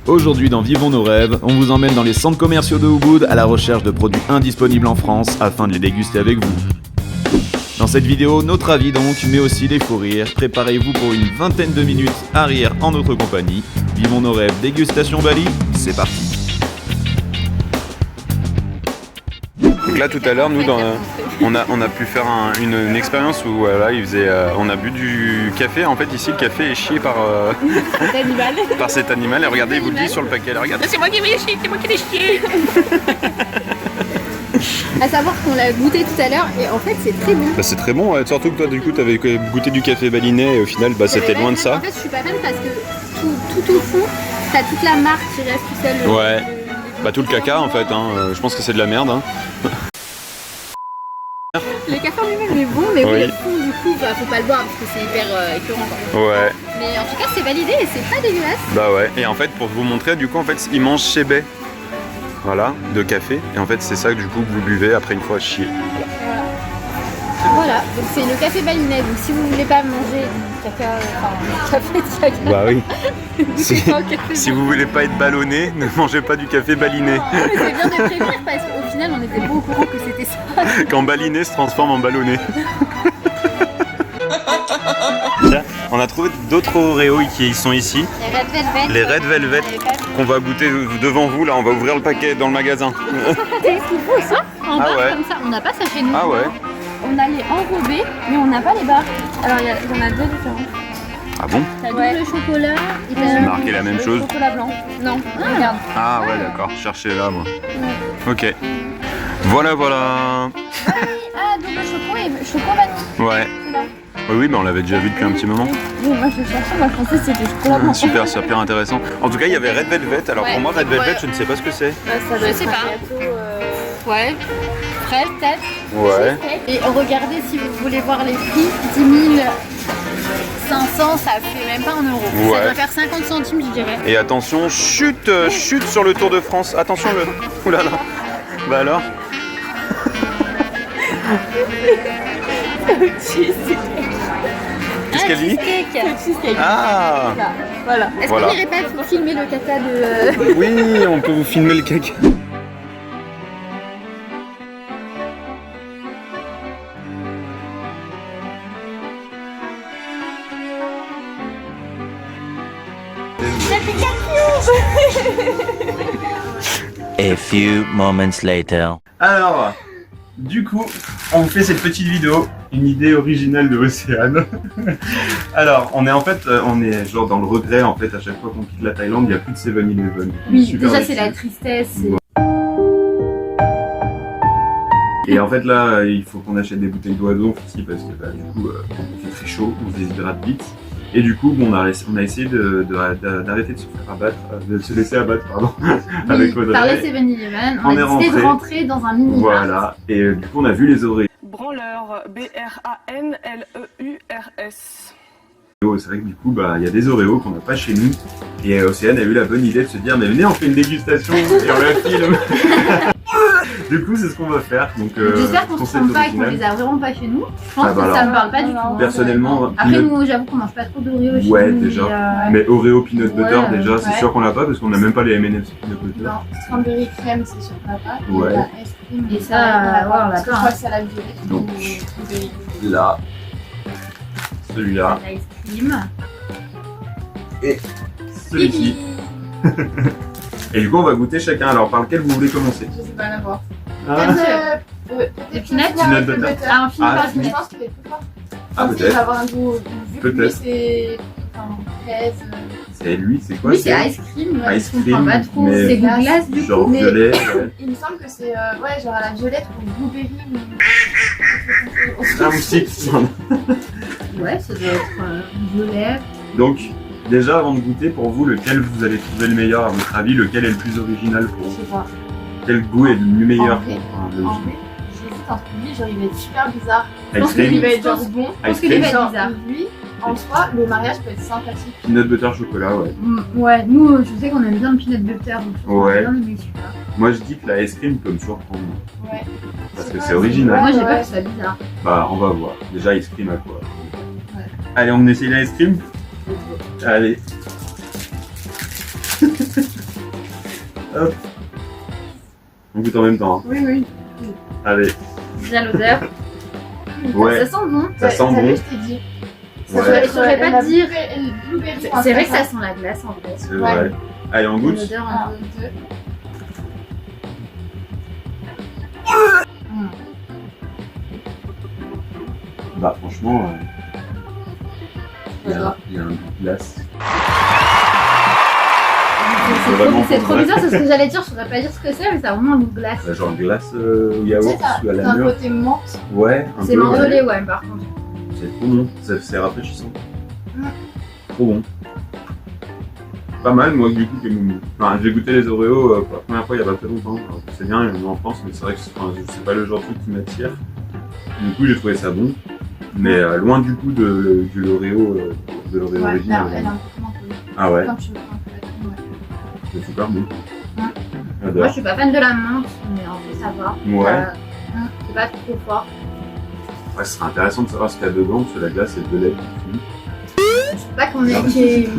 Aujourd'hui dans Vivons nos rêves, on vous emmène dans les centres commerciaux de Ubud à la recherche de produits indisponibles en France afin de les déguster avec vous. Dans cette vidéo, notre avis donc, mais aussi des fous rires. Préparez-vous pour une vingtaine de minutes à rire en notre compagnie. Vivons nos rêves, dégustation Bali, c'est parti. Donc là tout à l'heure, nous on a pu faire une expérience où voilà, on a bu du café. En fait ici le café est chié par cet animal. Et regardez, il vous le dit sur le paquet. Là, regardez, C'est moi qui l'ai chié, c'est moi qui l'ai chié. À savoir qu'on l'a goûté tout à l'heure et en fait c'est très bon. Bah, c'est très bon, ouais. Surtout que toi du coup t'avais goûté du café balinais et au final c'était loin de ça. En fait je suis pas fan parce que tout au fond t'as toute la marque qui reste tout seul. Ouais. Bah tout le caca en fait, hein. Je pense que c'est de la merde. Hein. Le café en lui-même est bon, mais oui, Oui. le fond du coup bah, faut pas le boire parce que c'est hyper écœurant. Ouais. Mais en tout cas c'est validé et c'est pas dégueulasse. Bah ouais. Et en fait pour vous montrer, du coup en fait ils mangent chez Bay. Voilà, de café. Et en fait c'est ça du coup que vous buvez après une fois chier. Voilà, donc c'est le café balinais. Donc si vous voulez pas manger du caca, du café de caca. Bah oui. c'est pas un café Si vous voulez pas être ballonné, ne mangez pas du café baliné. C'est bien de prévenir parce qu'au final on était pas au courant que c'était ça. Quand baliné se transforme en ballonné. Tiens, on a trouvé d'autres Oreos qui sont ici. Les Red Velvet. Les Red Velvet qu'on va goûter devant vous. Là, on va ouvrir le paquet dans le magasin. C'est ce qu'il faut ça en Ah barre ouais. comme ça. On n'a pas ça chez nous. Ah ouais. On a les enrobés, mais on n'a pas les barres. Alors il y en a deux différents. Ah bon? T'as double chocolat et t'as C'est marqué la même chose. chocolat blanc. Non, regarde. Ah ouais, d'accord. Cherchez là, moi. Ok. Voilà, voilà. Ah, double choco et choco vanille. Ouais. C'est là. Oui, mais on l'avait déjà vu depuis un petit moment. Oui, moi je cherchais, moi je pensais que c'était chocolat blanc. Super intéressant. En tout cas, il y avait Red Velvet. Alors Ouais. pour moi, Red Velvet, Ouais. je ne sais pas ce que c'est. Ça doit être un gâteau, ouais, frais peut-être. Ouais. Et regardez si vous voulez voir les prix, 10 500, ça fait même pas 1 euro. Ouais. Ça doit faire 50 centimes, je dirais. Et attention, chute sur le Tour de France. Attention le. Ouh là là. Bah alors. Qu'est-ce qu'elle dit? Cheesecake. Ah. Voilà. Est-ce Voilà. qu'on irait pas vous filmer le caca de... Oui, on peut vous filmer le cake. A few moments later. Alors, du coup, on vous fait cette petite vidéo, une idée originale de Océane. Alors, on est genre dans le regret en fait à chaque fois qu'on quitte la Thaïlande, il n'y a plus de 7-Eleven. Oui, Super déjà déçu. c'est la tristesse. Et en fait là, il faut qu'on achète des bouteilles d'oiseau aussi parce que bah, du coup, il fait très chaud, on se déshydrate vite. Et du coup, bon, on a essayé d'arrêter de se faire abattre, de se laisser abattre, pardon, avec Audrey. Par les 7-Eleven, On on est a décidé de rentré. rentrer dans un mini-bar. Voilà, et du coup, on a vu les Oreos. Branleur, B-R-A-N-L-E-U-R-S. C'est vrai que du coup, bah, il y a des Oreos qu'on n'a pas chez nous. Et Océane a eu la bonne idée de se dire, mais venez, on fait une dégustation et on la filme. Du coup, c'est ce qu'on va faire. Donc, J'espère qu'on se concept trompe pas et qu'on original. les a vraiment pas chez nous. Je pense Ah bah que ça alors, me parle pas du tout. Personnellement, Après, peanut- nous, j'avoue qu'on mange pas trop d'Oreo chez Ouais, nous. déjà. Mais Oreo peanut butter, Ouais, déjà, c'est ouais. sûr qu'on l'a pas parce qu'on n'a même pas les M&M's peanut butter. Non, cranberry crème, c'est sûr qu'on l'a pas. Ouais. Et la ice cream, Et ça, pareil, on l'a ouais, pas, on parce l'a que je pas, crois hein. que c'est à la violette. Donc. ou cranberry. Là, celui-là, L'ice cream. et celui-ci. Et du coup, on va goûter chacun. Alors, par lequel vous voulez commencer? Je sais pas la voir. Ah, Des peanuts Peanut butter. Ah, on finit Ah, par Je peanut. pense qu'il est plus fort. Ah, Il peut-être. va avoir un goût. Vu que lui, Peut-être. c'est. Enfin, fraise. C'est lui, c'est quoi? Oui, c'est ice cream. Ouais, Ice je comprends cream, pas trop. mais- C'est goût glace du Genre coup. mais- violet. Ouais. Il me semble que c'est. Ouais, genre à la violette ou blueberry. Un moustique. Ouais, ça doit être violet. Donc, déjà, avant de goûter, pour vous, lequel vous allez trouver le meilleur à votre avis? Lequel est le plus original pour Je vous? sais pas. Quel goût est le meilleur En vrai, pour le En vrai, j'hésite entre lui, genre il va être super bizarre. Je pense ice que lui cream? va être Je pense genre bon. Je pense Ice que lui va cream? être Genre, bizarre. lui, en soi, le mariage peut être sympathique. Peanut butter chocolat, ouais. Ouais, nous, je sais qu'on aime bien le peanut butter. Donc je pense qu'on Ouais. va bien aimer celui-là. Moi, je dis que la ice cream peut me surprendre. Ouais. Parce Je que sais c'est pas, original. Moi, j'ai ouais. peur que ce soit bizarre. Bah, on va voir. Déjà, ice cream à quoi? Ouais. Allez, on essaye la ice cream? Allez. Hop. On goûte en même temps. Hein. Oui, oui. Allez. Bien l'odeur. Ouais. Ça sent bon. Ça sent T'as vu, bon. je t'ai dit. Ouais. Je saurais pas te dire. C'est vrai que ça sent. sent la glace en fait. C'est vrai. Allez, on goûte. L'odeur 1, un peu. 2. Bah franchement, il y a un goût de glace. Vraiment C'est pour trop vrai. bizarre, c'est ce que j'allais dire. Je saurais pas dire ce que c'est, mais ça a vraiment un goût de glace. Bah, genre glace au yaourt ou à C'est la un mûre. côté menthe. Ouais, un C'est peu. mentholé, ouais, par contre. C'est trop bon, c'est rafraîchissant. Mm. Trop bon. Pas mal, moi du coup, enfin, j'ai goûté les Oreos pour la première fois il y a pas très longtemps. Alors, c'est bien, il y en a en France, mais c'est vrai que c'est pas le genre de truc qui m'attire. Du coup, j'ai trouvé ça bon, mais loin du coup de l'Oreo Ouais, original. elle a un peu mentholé. Ah ouais, Quand tu veux prendre ouais. c'est super bon. Mm. Moi, J'adore. je suis pas fan de la menthe, mais en fait, ça va. Ouais. C'est pas trop fort. Ouais, ce serait intéressant de savoir ce qu'il y a dedans, parce que la glace est de lait. Je sais pas qu'on est. Ah. J'ai.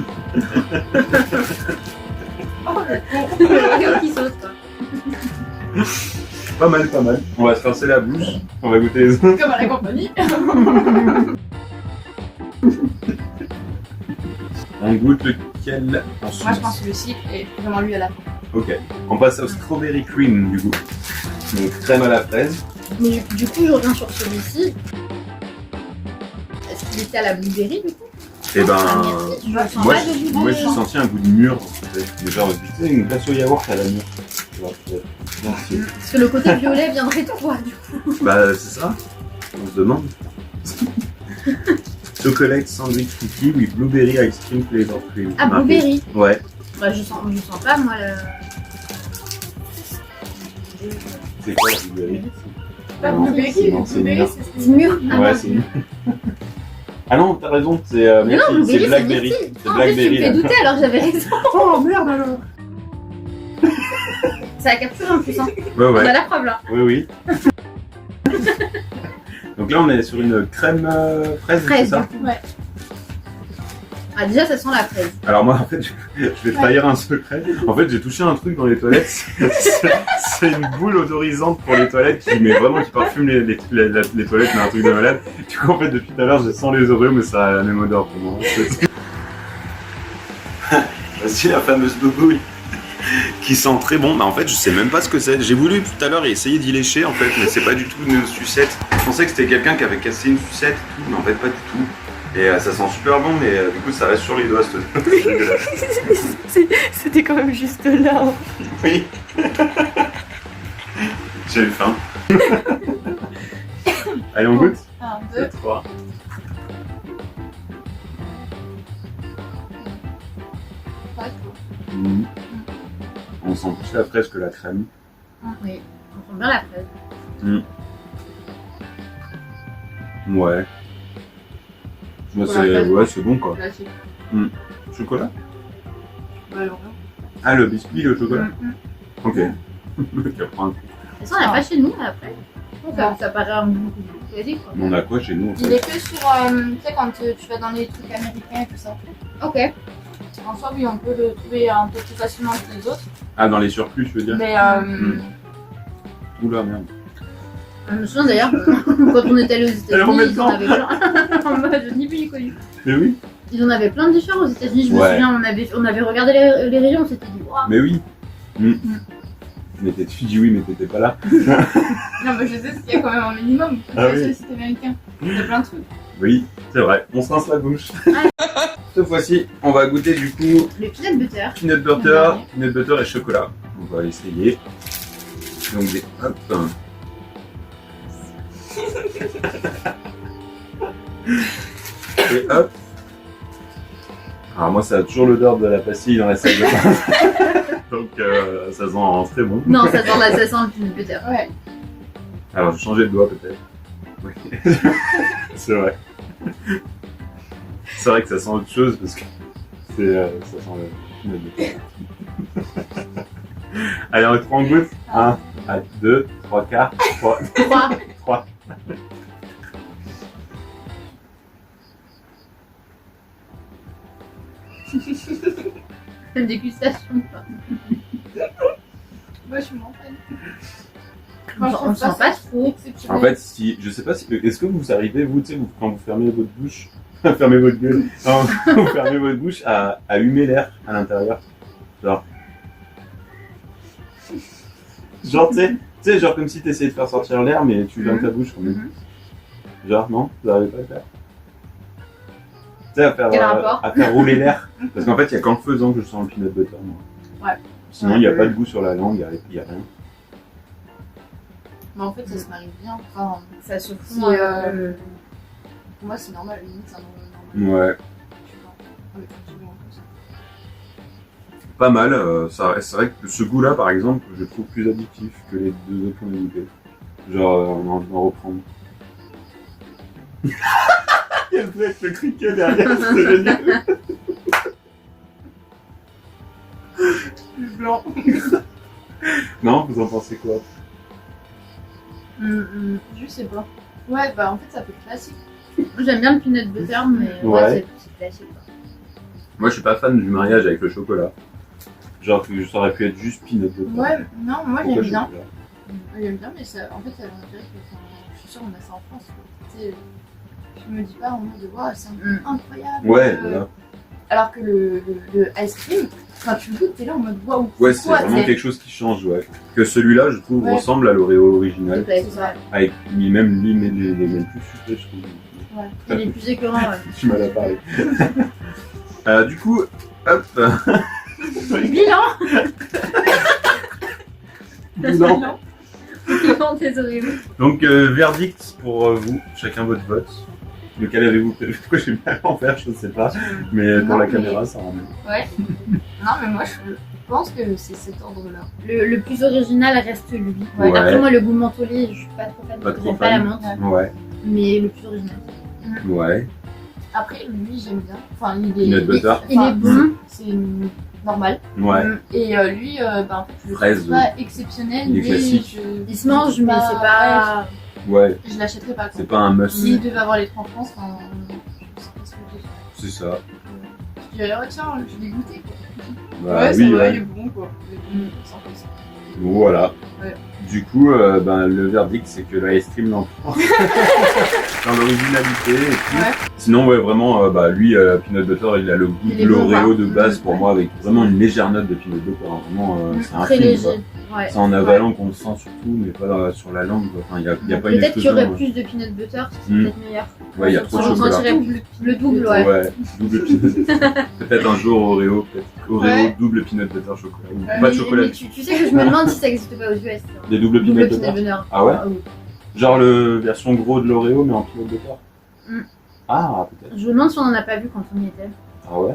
L'Oreo qui saute, quoi. Pas mal, pas mal. On va se pincer la bouche, on va goûter les autres. Comme à la compagnie. On goûte lequel ensuite? Moi, je pense que le cycle est vraiment lui à la fin. Ok, on passe au strawberry cream du coup. Donc crème à la fraise. Mais du coup, je reviens sur celui-ci. Est-ce qu'il était à la blueberry, du coup? Et ben, Je sens moi, pas de j'ai blueberry. senti un goût de mûre. En fait. Mais genre, tu sais, une glace au yaourt à la mûre. Tu vois, merci. Parce que le côté violet viendrait de quoi, du coup? Bah, c'est ça. On se demande. Chocolate sandwich cookie with blueberry ice cream flavor cream. Ah, Marqué. blueberry. Ouais. Bah, je sens pas, moi, le. C'est quoi la blueberry? Pas Non, blueberry, non, c'est blueberry, mûr. C'est mûr. Ah, Ouais, non. c'est mûr. Ah non, t'as raison, c'est Mais non, merci, c'est blueberry, c'est blackberry. myrtille. C'est En fait, tu me blackberry fais là. douter alors que j'avais raison. Oh merde alors. C'est la capsule en plus, hein. Ouais, On ouais. a la preuve là. Oui, oui. Donc là, on est sur une crème fraise, c'est Fraise, ça? du coup. Ouais. Ah, déjà, ça sent la fraise. Alors moi, en fait, je vais trahir un secret. En fait, j'ai touché un truc dans les toilettes. C'est une boule odorisante pour les toilettes qui parfume les toilettes, mais un truc de malade. Du coup, en fait, depuis tout à l'heure, je sens les Oreos, mais ça a la même odeur pour moi. Voici la fameuse boubouille qui sent très bon. Bah en fait, je sais même pas ce que c'est. J'ai voulu tout à l'heure essayer d'y lécher, en fait, mais c'est pas du tout une sucette. Je pensais que c'était quelqu'un qui avait cassé une sucette et tout, mais en fait, pas du tout. Et ça sent super bon, mais du coup, ça reste sur les doigts, C'était quand même juste là. Hein. Oui. J'ai eu faim. Allez, on goûte? 1, 2. 3. Pas trop. On sent plus la fraise que la crème. Oui, on sent bien la fraise. Ouais. Bah, c'est bon quoi. Classique. Chocolat? Ouais, vraiment. Ah, le biscuit, le chocolat? Ok. Ok, prends un coup. Et ça, on l'a pas chez nous après. Donc, ça paraît un goût classique, quoi. On a quoi chez nous en Il fait? est que sur, tu sais, quand tu vas dans les trucs américains et tout ça. Ok. En soi, oui, on peut le trouver un peu plus facilement que les autres. Ah, dans les surplus, tu veux dire? Mais Oula, merde. Je me souviens d'ailleurs, quand on était allé aux Elle remet États-Unis, ils en avaient plein. En mode ni vu ni connu. Mais oui. Ils en avaient plein de différents aux États-Unis. Je me Ouais. souviens, on avait regardé les rayons, on s'était dit, waouh. Mais oui. Mais tu dis oui, mais t'étais pas là. non, mais je sais qu'il y a quand même un minimum. Ah Sur oui. le site américain. Il y a plein de trucs. Oui, c'est vrai. On se rince la bouche. Cette fois-ci, on va goûter du coup Le peanut butter. peanut butter et chocolat. On va essayer. Donc, hop. Et hop. Alors moi, ça a toujours l'odeur de la pastille dans la salle de bain. Donc, ça sent très bon. Non, ça sent le peanut butter. Ouais. Alors, je vais changer de doigt peut-être. Oui. C'est vrai. C'est vrai que ça sent autre chose parce que ça sent le butter. Allez, on reprend en goutte. 1, 2, 3 quarts, 3. 3. C'est une dégustation, quoi. Moi, je m'entraîne. On sent pas trop. En fait, si, je sais pas si. Est-ce que vous arrivez, vous, tu sais, quand vous fermez votre bouche, fermez votre gueule, non, vous fermez votre bouche à humer l'air à l'intérieur? Genre. Genre, tu sais, genre comme si t'essayais de faire sortir l'air, mais tu fermes ta bouche quand même. Genre, non? Vous n'arrivez pas à le faire? Tu sais, à faire rouler l'air. Parce qu'en fait, il n'y a qu'en le faisant que je sens le peanut butter, moi. Ouais. Sinon, il n'y a pas de goût sur la langue, il n'y a rien. Mais en fait, ça se marie bien. Enfin, Ça se fout. pour moi, c'est normal. Limite, c'est un normal. Ouais. Pas mal, c'est vrai que ce goût-là, par exemple, je trouve plus addictif que les deux autres qu'on a goûtés. Genre, on a envie d'en reprendre. Il y a le criquet derrière, c'est génial. Blanc. Non, vous en pensez quoi? Je sais pas. Ouais, bah en fait, ça fait classique. J'aime bien le peanut butter, mais Ouais. c'est classique. Quoi. Moi, je suis pas fan du mariage avec le chocolat. Genre, que ça aurait pu être juste peanut butter. Ouais, non, moi Pourquoi j'aime bien. chocolat? J'aime bien, mais ça, en fait, ça veut dire que je suis sûre qu'on a ça en France. Tu sais, je me dis pas en mode waouh, c'est incroyable. Ouais, voilà. Alors que le ice cream, quand tu le goûtes, t'es là en mode waouh. Ouais, c'est vraiment quelque chose qui change, ouais. Que celui-là, je trouve, ressemble à l'Oreo original. C'est ça. Avec même les mêmes plus sucrés, je trouve. Ouais. Et les plus écœurants, ouais. Tu m'as la parlé. Du coup, hop. Bilan. Bilan. Bilan des Oreos. Donc, verdict pour vous, chacun votre vote. Lequel avez-vous préféré? Pourquoi j'ai bien à l'envers, je ne sais pas. Mais pour la caméra, ça ramène. Ouais. Non, mais moi je pense que c'est cet ordre-là. Le plus original reste lui. Ouais. Après, moi, le goût mentholé, je suis pas trop fan. Pas trop J'aime pas la fan. menthe, Ouais. mais le plus original. Ouais. Après, lui, j'aime bien. Enfin, Peanut butter. Il est bon. C'est normal. Ouais. Et lui, bah, en fait, je le Fraise. trouve pas exceptionnel. Il est mais classique. Il se mange, mais c'est pas. Ouais. Je l'achèterais pas. C'est pas un must. S'il devait avoir les 3 francs, enfin, je sais pas ce que je ferais. C'est ça. Je dirais, oh tiens, je l'ai goûté quoi. Bah, ouais, oui, ça va, ouais. il est bon quoi. Sans plus. Voilà. Ouais. Du coup, ben, le verdict, c'est que l'ice cream l'emporte dans l'originalité et tout. Ouais. Sinon, ouais, vraiment, bah, lui, peanut butter, il a le goût Il de est bon, l'Oreo quoi. de base pour moi, avec vraiment une légère note de peanut butter. Hein. Vraiment, c'est un Très film, léger. quoi. Ouais. C'est en avalant qu'on le sent surtout, mais pas sur la langue. Quoi. Enfin, il n'y a pas une Peut-être qu'il y explosion. aurait Ouais, plus de peanut butter, c'est Mm. peut-être meilleur. ouais, il y a trop de On chocolat. sentirait le double, ouais. Ouais, double peanut butter. Peut-être un jour Oreo, peut-être. Oreo, Ouais. double peanut butter chocolat. Ou Ouais, pas de chocolat. Mais tu sais que je me demande si ça existe pas aux US. Des doubles peanut Double butter. peanut butter. Ah ouais? oui. Genre le version gros de l'Oreo, mais en peanut butter. Mm. Ah, peut-être. Je me demande si on en a pas vu quand on y était. Ah ouais?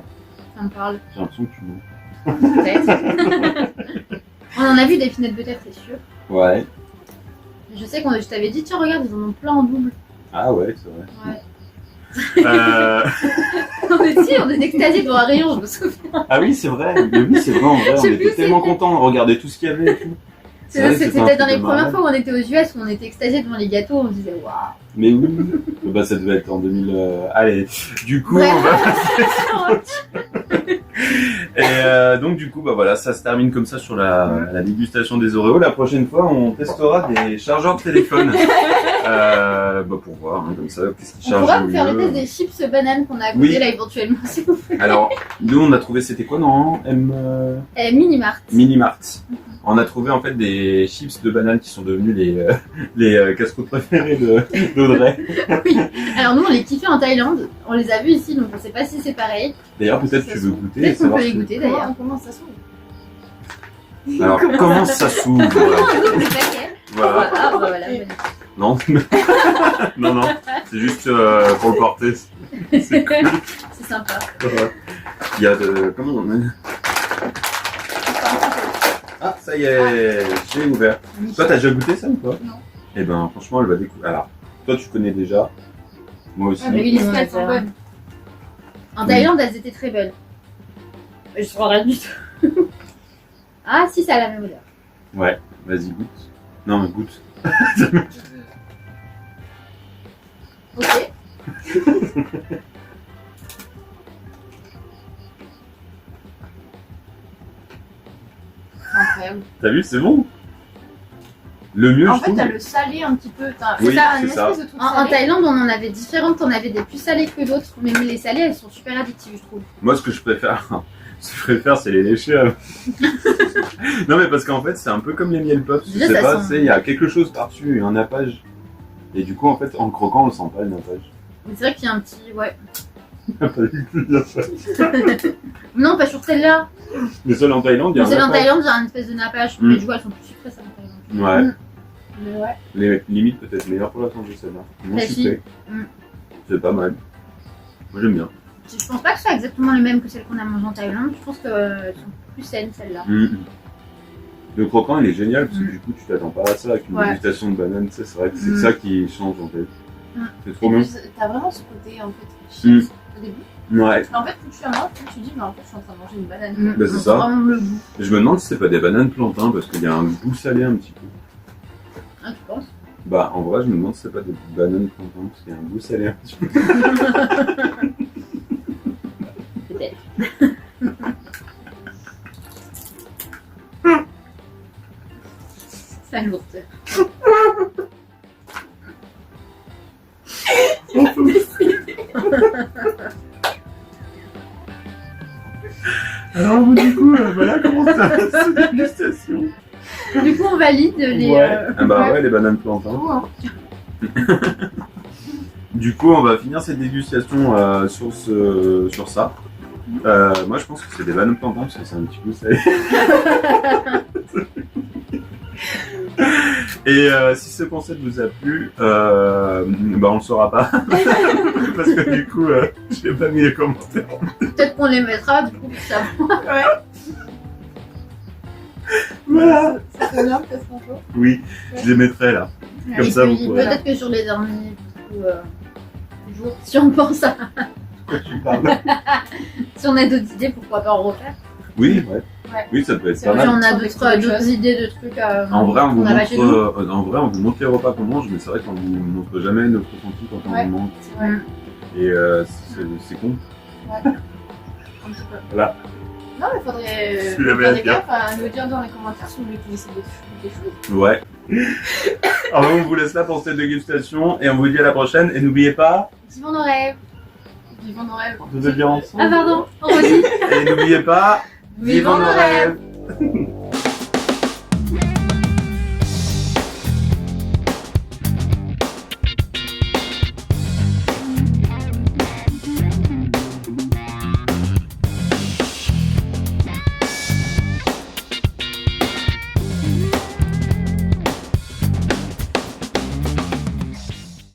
Ça me parle. J'ai l'impression que tu mens. Peut-être. On en a vu des peanut butter, c'est sûr. Ouais. Je sais qu'on je t'avais dit, tiens, regarde, ils en ont plein en double. Ah ouais, c'est vrai. Ouais. On était extasiés devant un rayon, je me souviens. Ah oui, c'est vrai. Mais oui, c'est vrai, en vrai. Je On sais était plus, tellement c'était- contents de regarder tout ce qu'il y avait et tout. C'est vrai que c'était un C'était dans truc les de premières malade. fois où on était aux US, où on était extasiés devant les gâteaux, on se disait, waouh. Mais oui. Bah, ça devait être en 2000. Allez. Du coup, Ouais. on va. Et donc du coup, bah voilà, ça se termine comme ça sur la dégustation des Oreos. La prochaine fois, on testera des chargeurs de téléphone. Bah pour voir, hein, comme ça, qu'est-ce qui On charge pourra le vous faire le mieux. test des chips bananes qu'on a Oui. goûté là éventuellement, s'il vous plaît. Alors, nous, on a trouvé, c'était quoi, non? Minimart. Minimart. On a trouvé en fait des chips de banane qui sont devenus les casse-croûtes préférés d'Audrey. Oui. Alors nous, on les kiffait en Thaïlande. On les a vus ici, donc on sait pas si c'est pareil. D'ailleurs, peut-être tu veux goûter. et Peut-être qu'on savoir peut les si- goûter d'ailleurs. Comment ça s'ouvre? Alors, comment ça s'ouvre? Des paquets. Voilà. Ah, bah voilà. Non, non, non. C'est juste pour le porter. C'est cool. C'est sympa. Voilà. Il y a de... Comment on met? Ah, ça y est, j'ai ouvert. Toi, t'as déjà goûté ça ou pas? Non. Eh ben, franchement, elle va découvrir. Alors, toi, tu connais déjà. Moi aussi. Ah, mais Oui, les on scales a sont ça. bonnes. En Thaïlande, elles étaient très bonnes. Je ne rien du tout. Ah, si, ça a la même odeur. Ouais, vas-y, goûte. Non, mais goûte. Ok. incroyable. T'as vu, c'est bon. Le mieux, En je fait, trouve. t'as le salé un petit peu. Oui, C'est ça, c'est une ça. espèce de truc En salé. Thaïlande, on en avait différentes. On avait des plus salées que d'autres. Mais les salées, elles sont super addictives, je trouve. Moi, ce que je préfère, c'est les lécher. Non, mais parce qu'en fait, c'est un peu comme les miel puffs. Je Déjà, sais ça pas, sent- il y a quelque chose par-dessus, un nappage. Et du coup, en fait, en le croquant, on le sent pas le nappage. Mais c'est vrai qu'il y a un petit. Ouais. Pas du tout le nappage. Non, pas sur celle-là. Mais seul en Thaïlande, il y a un Celle en nappage. Thaïlande, il y a une espèce de nappage. Mm. Mais du coup, elles sont plus sucrées, ça, en Thaïlande. Ouais. Mm. Mais ouais. Les limites peut-être meilleures pour la santé, celle-là. Moins Bah, si. sucré. Mm. C'est pas mal. Moi, j'aime bien. Je pense pas que ce soit exactement les mêmes que celles qu'on a mangées en Thaïlande. Je pense qu'elles sont plus saines, celles-là. Le croquant, il est génial parce que du coup, tu t'attends pas à ça avec une Ouais. dégustation de banane. Tu sais, c'est vrai que c'est Mm. ça qui change en fait. Mm. C'est trop Et bien. puis, t'as vraiment ce côté en fait chips au début. Ouais. En fait, plus tu en manges, plus tu dis, mais en fait, je suis en train de manger une banane. Mm. Bah, c'est On ça. sent vraiment le goût. Je me demande si c'est pas des bananes plantains parce qu'il y a un goût salé un petit peu. Ah, tu penses? Bah, en vrai, je me demande si c'est pas des bananes plantains parce qu'il y a un goût salé un petit peu. Peut-être. Ça lourde. Alors, du coup, voilà comment ça passe cette dégustation. Du coup, on valide les. Ah bah ouais, les bananes plantains. Oh, hein. Du coup, on va finir cette dégustation sur ça. Moi, je pense que c'est des bananes plantains parce que c'est un petit peu salé. Et si ce concept vous a plu, bah on le saura pas. Parce que du coup, je n'ai pas mis les commentaires. Peut-être qu'on les mettra du coup pour ça. Voilà. Ça te donne peut-être un jour. Oui, je les mettrai là. Comme Et ça, vous puis, pourrez. peut-être que sur les derniers du coup, jours, si on pense à. Quoi tu parles? Si on a d'autres idées, pourquoi pas en refaire? Oui, ouais. Ouais. Oui, ça peut être C'est pas vrai. Si mal. on a Sans découvrir autre d'autres chose. idées de trucs En vrai, on vous qu'on a pas chez nous. montre les repas qu'on mange, mais c'est vrai qu'on vous montre jamais notre ressenti quand on Ouais. vous mange. C'est vrai. Et c'est con. Un petit peu. Voilà. Non, mais faudrait Tu l'avais faire à des dire. gaffes à nous dire dans les commentaires si vous voulez qu'on essaie des choses. Ouais. Alors on vous laisse là pour cette dégustation et on vous dit à la prochaine. Et n'oubliez pas Vivons nos rêves. Vivons nos rêves. de dire ensemble. Ah pardon, on redit. Et n'oubliez pas, Vivons nos rêves. rêves.